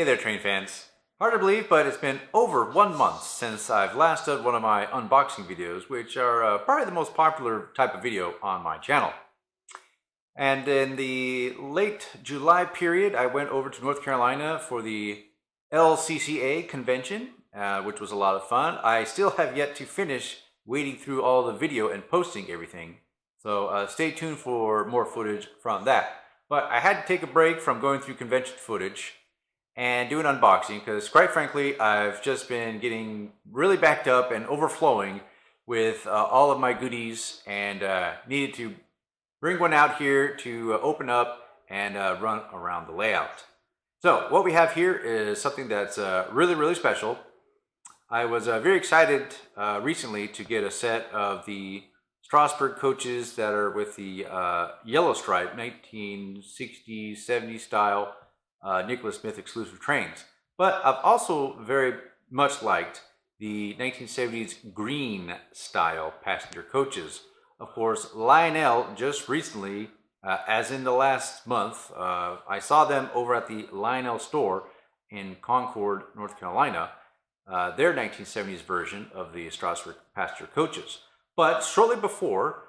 there, train fans. Hard to believe, but it's been over 1 month since I've last done one of my unboxing videos, which are probably the most popular type of video on my channel. And in the late July period, I went over to North Carolina for the LCCA convention, which was a lot of fun. I still have yet to finish wading through all the video and posting everything, so stay tuned for more footage from that. But I had to take a break from going through convention footage and do an unboxing because, quite frankly, I've just been getting really backed up and overflowing with all of my goodies, and needed to bring one out here to open up and run around the layout. So what we have here is something that's really special. I was very excited recently to get a set of the Strasburg coaches that are with the yellow stripe 1960s, 70s style Nicholas Smith exclusive trains. But I've also very much liked the 1970s green style passenger coaches. Of course, Lionel just recently, as in the last month, I saw them over at the Lionel store in Concord, North Carolina, their 1970s version of the Strasburg passenger coaches. But shortly before,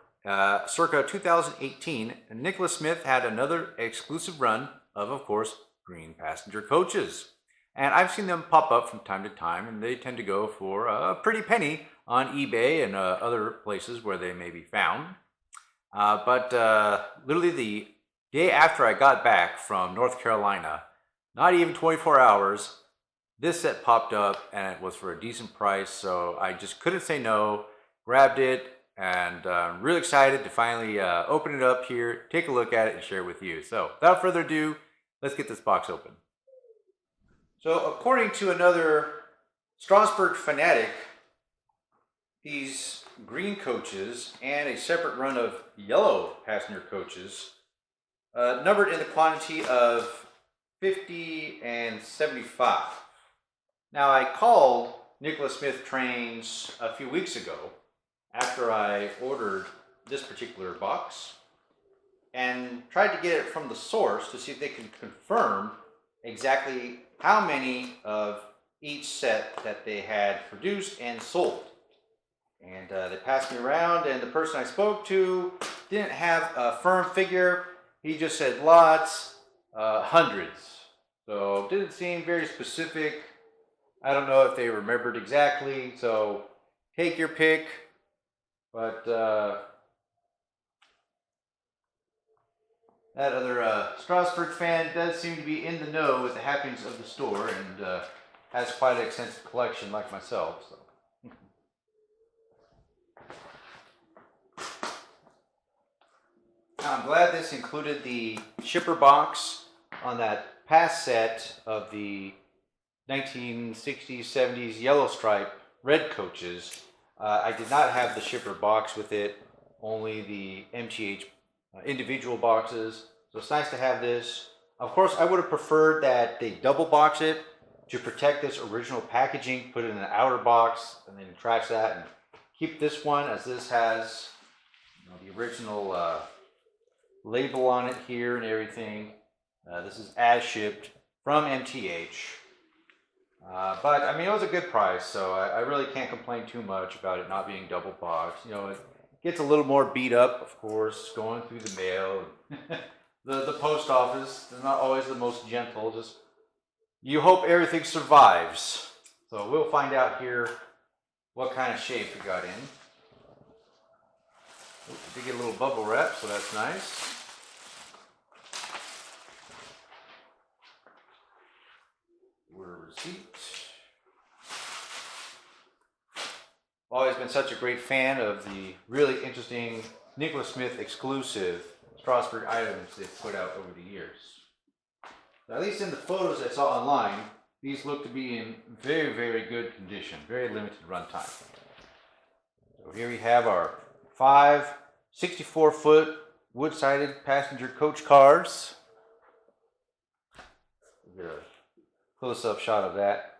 circa 2018, Nicholas Smith had another exclusive run of course, green passenger coaches. And I've seen them pop up from time to time, and they tend to go for a pretty penny on eBay and other places where they may be found. But literally the day after I got back from North Carolina, not even 24 hours, this set popped up, and it was for a decent price, so I just couldn't say no. Grabbed it, and I'm really excited to finally open it up here, take a look at it, and share it with you. So without further ado, let's get this box open. So according to another Strasburg fanatic, these green coaches and a separate run of yellow passenger coaches, numbered in the quantity of 50 and 75. Now, I called Nicholas Smith Trains a few weeks ago after I ordered this particular box and tried to get it from the source to see if they could confirm exactly how many of each set that they had produced and sold. And they passed me around, and the person I spoke to didn't have a firm figure. He just said lots, hundreds. So didn't seem very specific. I don't know if they remembered exactly, so take your pick. But that other Strasburg fan does seem to be in the know with the happenings of the store, and has quite an extensive collection like myself. So. Now, I'm glad this included the shipper box on that past set of the 1960s, 70s yellow stripe red coaches. I did not have the shipper box with it, only the MTH individual boxes. So it's nice to have this. Of course, I would have preferred that they double box it to protect this original packaging, put it in an outer box, and then trash that, and keep this one, as this has, you know, the original label on it here and everything. This is as shipped from MTH. But I mean, it was a good price, so I really can't complain too much about it not being double boxed. You know, it gets a little more beat up, of course, going through the mail. the post office is not always the most gentle. Just you hope everything survives. So we'll find out here what kind of shape we got in. Oops, we did get a little bubble wrap, so that's nice. Order receipt. Always been such a great fan of the really interesting Nicholas Smith exclusive Strasburg items they've put out over the years. Now, at least in the photos I saw online, these look to be in very good condition, very limited runtime. So here we have our 5 64-foot wood-sided passenger coach cars. We'll get a close-up shot of that.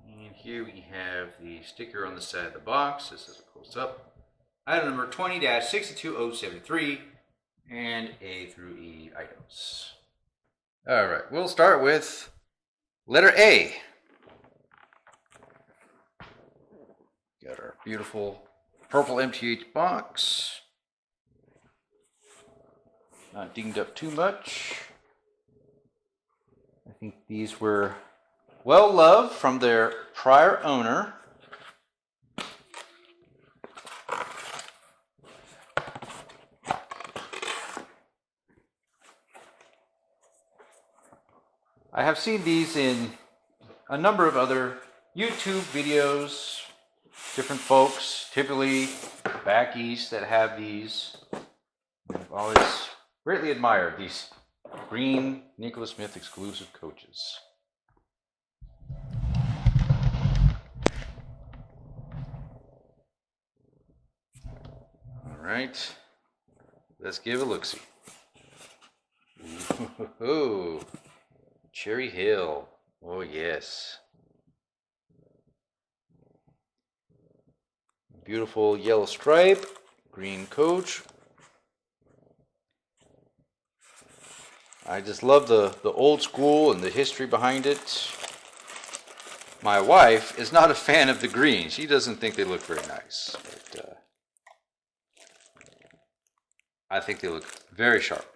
And here we have the sticker on the side of the box. This is a close-up. Item number 20-62073 and A through E items. All right, we'll start with letter A. Got our beautiful purple MTH box. Not dinged up too much. I think these were well loved from their prior owner. I have seen these in a number of other YouTube videos. Different folks, typically back east, that have these. I've always greatly admired these green Nicholas Smith exclusive coaches. All right, let's give a look-see. Ooh, Cherry Hill. Oh yes. Beautiful yellow stripe, green coach. I just love the old school and the history behind it. My wife is not a fan of the green. She doesn't think they look very nice. But, I think they look very sharp.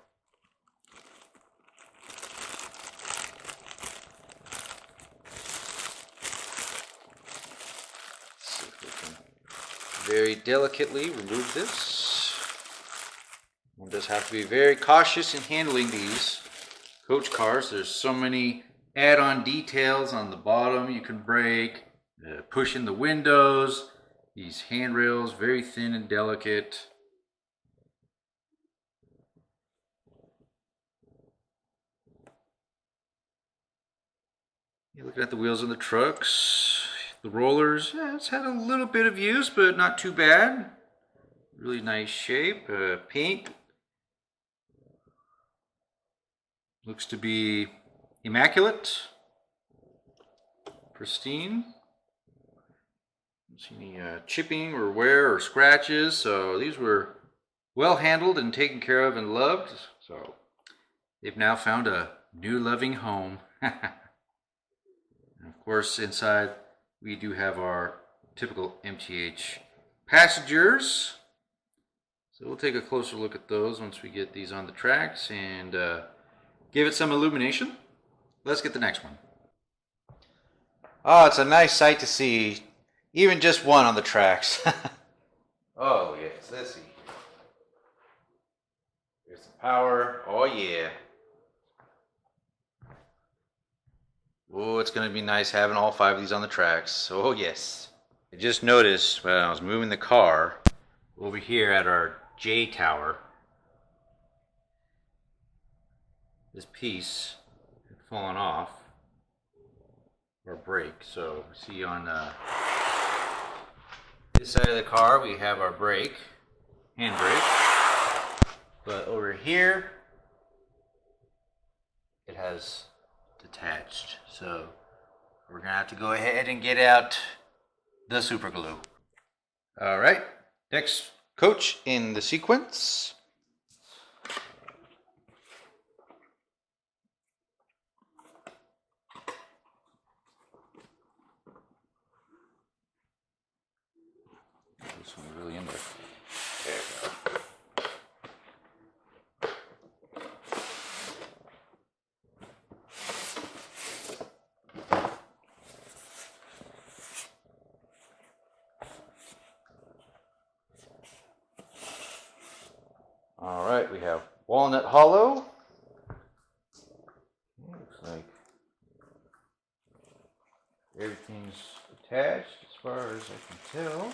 Very delicately remove this. One does have to be very cautious in handling these coach cars. There's so many add-on details on the bottom you can break. Push in the windows. These handrails, very thin and delicate. You're looking at the wheels of the trucks. The rollers, yeah, it's had a little bit of use, but not too bad. Really nice shape. Paint looks to be immaculate, pristine. Don't see any chipping or wear or scratches. So these were well handled and taken care of and loved. So they've now found a new loving home. And of course, inside we do have our typical MTH passengers. So we'll take a closer look at those once we get these on the tracks and give it some illumination. Let's get the next one. Oh, it's a nice sight to see even just one on the tracks. Oh yes, let's see. There's the power. Oh yeah. Oh, it's going to be nice having all 5 of these on the tracks. Oh, yes. I just noticed when I was moving the car over here at our J tower, this piece had fallen off, or brake. So, see on this side of the car, we have our brake, hand brake. But over here, it has detached, so we're gonna have to go ahead and get out the super glue. All right, next coach in the sequence. This one really in there. There we go. All right, we have Walnut Hollow. Looks like everything's attached as far as I can tell.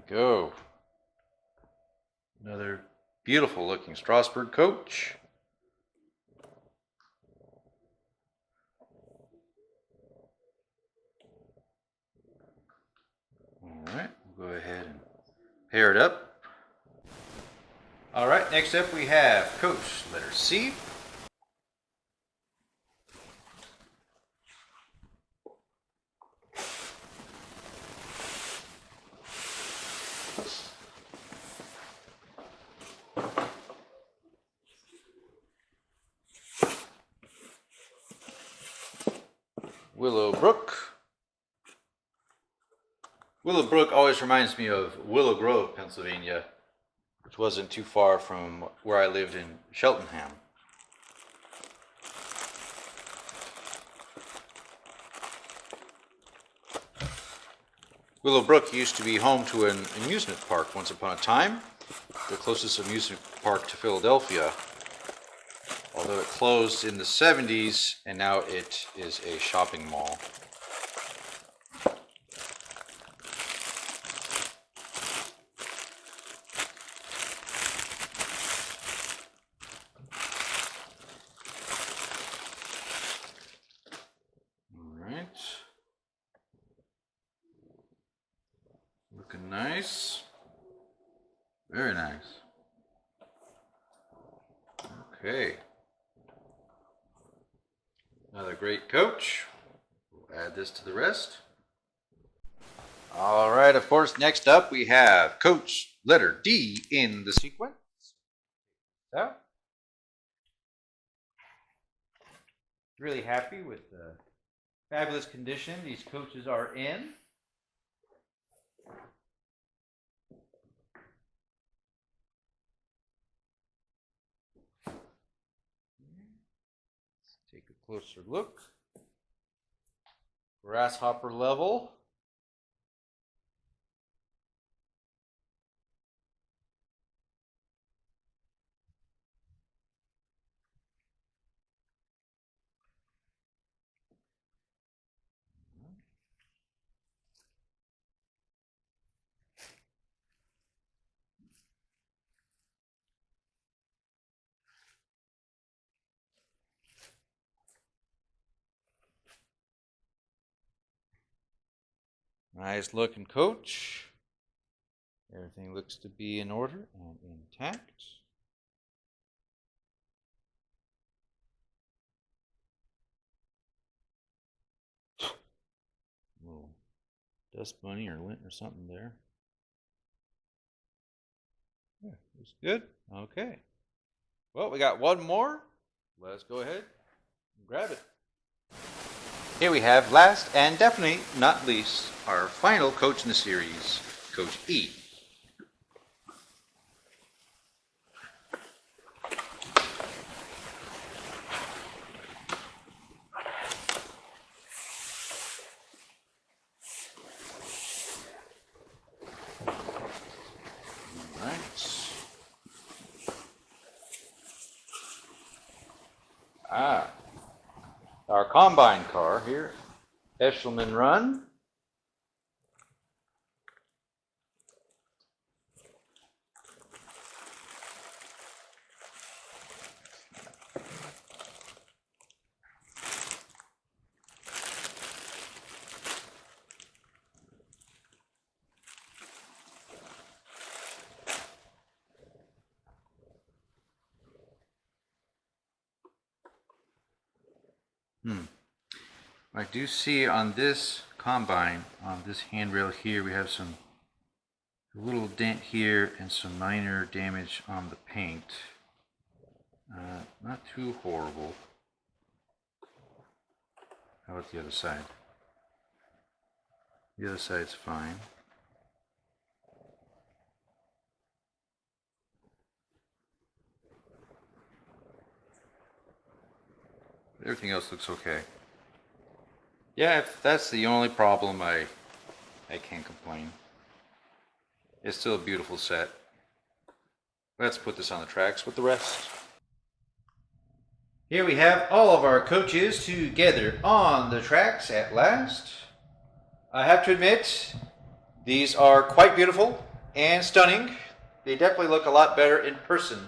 go. Another beautiful looking Strasburg coach. Alright, we'll go ahead and pair it up. Alright, next up we have coach letter C. Willow Brook. Willow Brook always reminds me of Willow Grove, Pennsylvania, which wasn't too far from where I lived in Cheltenham. Willow Brook used to be home to an amusement park once upon a time, the closest amusement park to Philadelphia, although it closed in the 70s and now it is a shopping mall. Alright. Looking nice. Very nice. Okay. Another great coach. We'll add this to the rest. All right, of course, next up we have coach letter D in the sequence. So, really happy with the fabulous condition these coaches are in. Take a closer look. Grasshopper level. Nice looking coach. Everything looks to be in order and intact. Little dust bunny or lint or something there. Yeah, looks good. Okay. Well, we got one more. Let's go ahead and grab it. Here we have, last and definitely not least, our final coach in the series, Coach E. Our combine car here, Eshelman Run. I do see on this combine, on this handrail here, we have a little dent here and some minor damage on the paint. Not too horrible. How about the other side? The other side's fine. Everything else looks okay. Yeah, if that's the only problem, I can't complain. It's still a beautiful set. Let's put this on the tracks with the rest. Here we have all of our coaches together on the tracks at last. I have to admit, these are quite beautiful. and stunning. They definitely look a lot better in person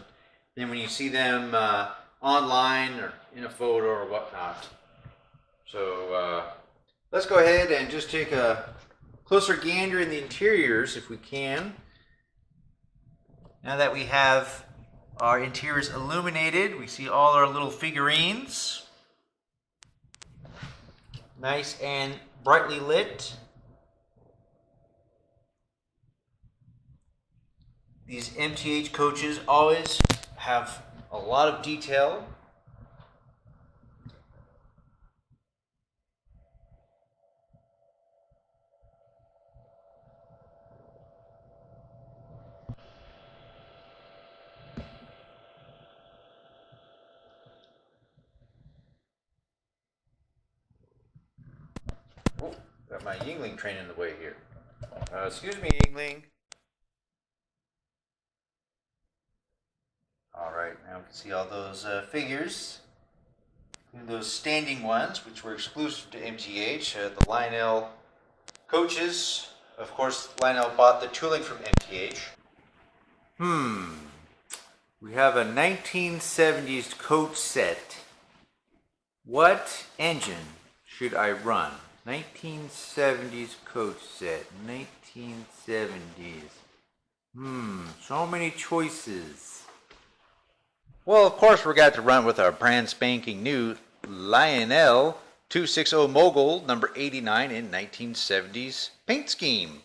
than when you see them online or in a photo or whatnot. So let's go ahead and just take a closer gander in the interiors if we can. Now that we have our interiors illuminated, we see all our little figurines. Nice and brightly lit. These MTH coaches always have a lot of detail. Oh, got my Yingling train in the way here. Excuse me, Yingling. All right, now we can see all those figures, including those standing ones, which were exclusive to MTH. The Lionel coaches, of course, Lionel bought the tooling from MTH. We have a 1970s coach set. What engine should I run? 1970s coach set. 1970s. So many choices. Well, of course, we're got to run with our brand spanking new Lionel 260 Mogul number 89 in 1970s paint scheme.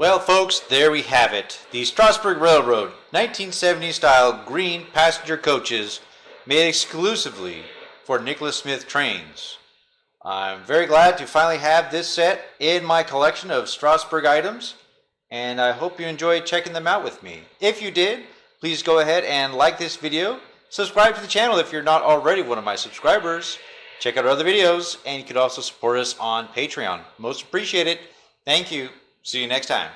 Well, folks, there we have it. The Strasburg Railroad 1970s style green passenger coaches made exclusively for Nicholas Smith trains. I'm very glad to finally have this set in my collection of Strasburg items, and I hope you enjoyed checking them out with me. If you did, please go ahead and like this video, subscribe to the channel if you're not already one of my subscribers, check out our other videos, and you can also support us on Patreon. Most appreciate it. Thank you. See you next time.